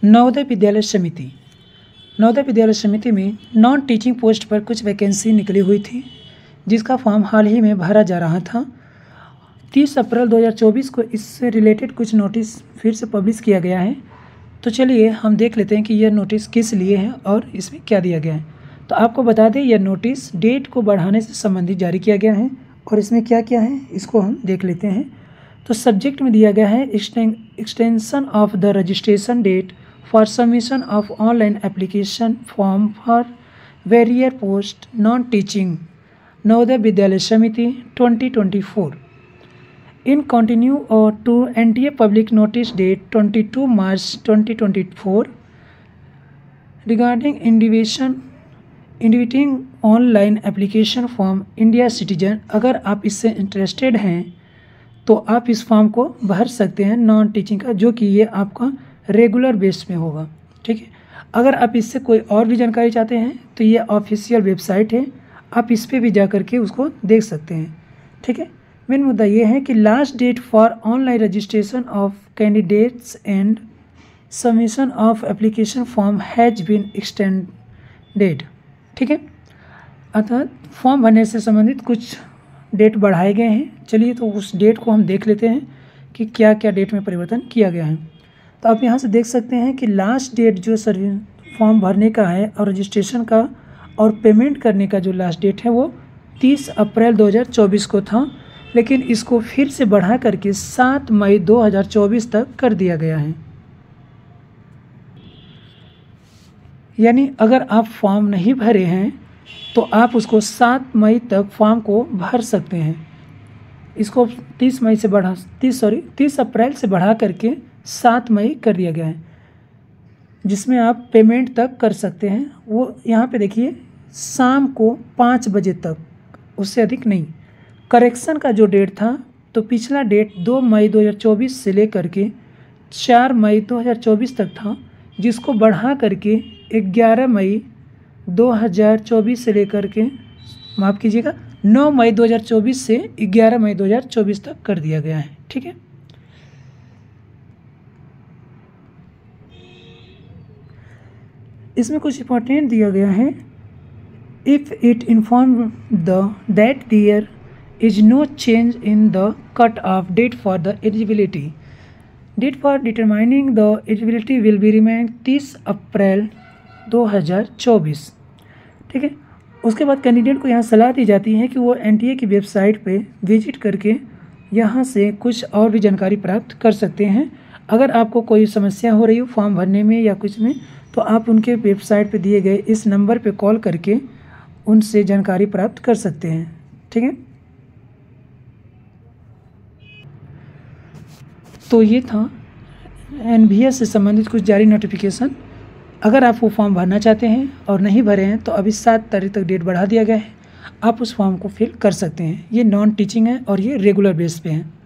नवोदय विद्यालय समिति। नवोदय विद्यालय समिति में नॉन टीचिंग पोस्ट पर कुछ वैकेंसी निकली हुई थी, जिसका फॉर्म हाल ही में भरा जा रहा था। 30 अप्रैल 2024 को इससे रिलेटेड कुछ नोटिस फिर से पब्लिश किया गया है। तो चलिए हम देख लेते हैं कि यह नोटिस किस लिए है और इसमें क्या दिया गया है। तो आपको बता दें, यह नोटिस डेट को बढ़ाने से संबंधित जारी किया गया है और इसमें क्या क्या है इसको हम देख लेते हैं। तो सब्जेक्ट में दिया गया है extension of the registration date for submission of online application form for various post non teaching Navodaya Vidyalaya Samiti 2024 in continue to NTA public notice date 22 March 2024 regarding indiviting online application form India citizen. अगर आप इससे interested हैं तो आप इस form को भर सकते हैं नॉन टीचिंग का, जो कि ये आपका रेगुलर बेस में होगा। ठीक है, अगर आप इससे कोई और भी जानकारी चाहते हैं तो ये ऑफिशियल वेबसाइट है, आप इस पर भी जा कर के उसको देख सकते हैं। ठीक है, मेन मुद्दा ये है कि last date for online registration of candidates and submission of application form has been extended. ठीक है, अर्थात फॉर्म भरने से संबंधित कुछ डेट बढ़ाए गए हैं। चलिए तो उस डेट को हम देख लेते हैं कि क्या क्या डेट में परिवर्तन किया गया है। तो आप यहाँ से देख सकते हैं कि लास्ट डेट जो फॉर्म भरने का है और रजिस्ट्रेशन का और पेमेंट करने का जो लास्ट डेट है वो 30 अप्रैल 2024 को था, लेकिन इसको फिर से बढ़ा करके 7 मई 2024 तक कर दिया गया है। यानी अगर आप फॉर्म नहीं भरे हैं तो आप उसको 7 मई तक फॉर्म को भर सकते हैं। इसको 30 अप्रैल से बढ़ा करके 7 मई कर दिया गया है, जिसमें आप पेमेंट तक कर सकते हैं। वो यहाँ पे देखिए, शाम को 5 बजे तक, उससे अधिक नहीं। करेक्शन का जो डेट था तो पिछला डेट 2 मई 2024 से लेकर के 4 मई 2024 तक था, जिसको बढ़ा करके 11 मई 2024 से लेकर के, माफ़ कीजिएगा, 9 मई 2024 से 11 मई 2024 तक कर दिया गया है। ठीक है, इसमें कुछ इंपॉर्टेंट दिया गया है। If it inform that there is no change in the cut off date for the eligibility, date for determining the eligibility will be remain 30 April 2024। ठीक है, उसके बाद कैंडिडेट को यहाँ सलाह दी जाती है कि वो NTA की वेबसाइट पे विजिट करके यहाँ से कुछ और भी जानकारी प्राप्त कर सकते हैं। अगर आपको कोई समस्या हो रही हो फॉर्म भरने में या कुछ में, तो आप उनके वेबसाइट पे दिए गए इस नंबर पे कॉल करके उनसे जानकारी प्राप्त कर सकते हैं। ठीक है, तो ये था NVS से संबंधित कुछ जारी नोटिफिकेशन। अगर आप वो फॉर्म भरना चाहते हैं और नहीं भरे हैं तो अभी 7 तारीख तक डेट बढ़ा दिया गया है, आप उस फॉर्म को फिल कर सकते हैं। ये नॉन टीचिंग है और ये रेगुलर बेस पे है।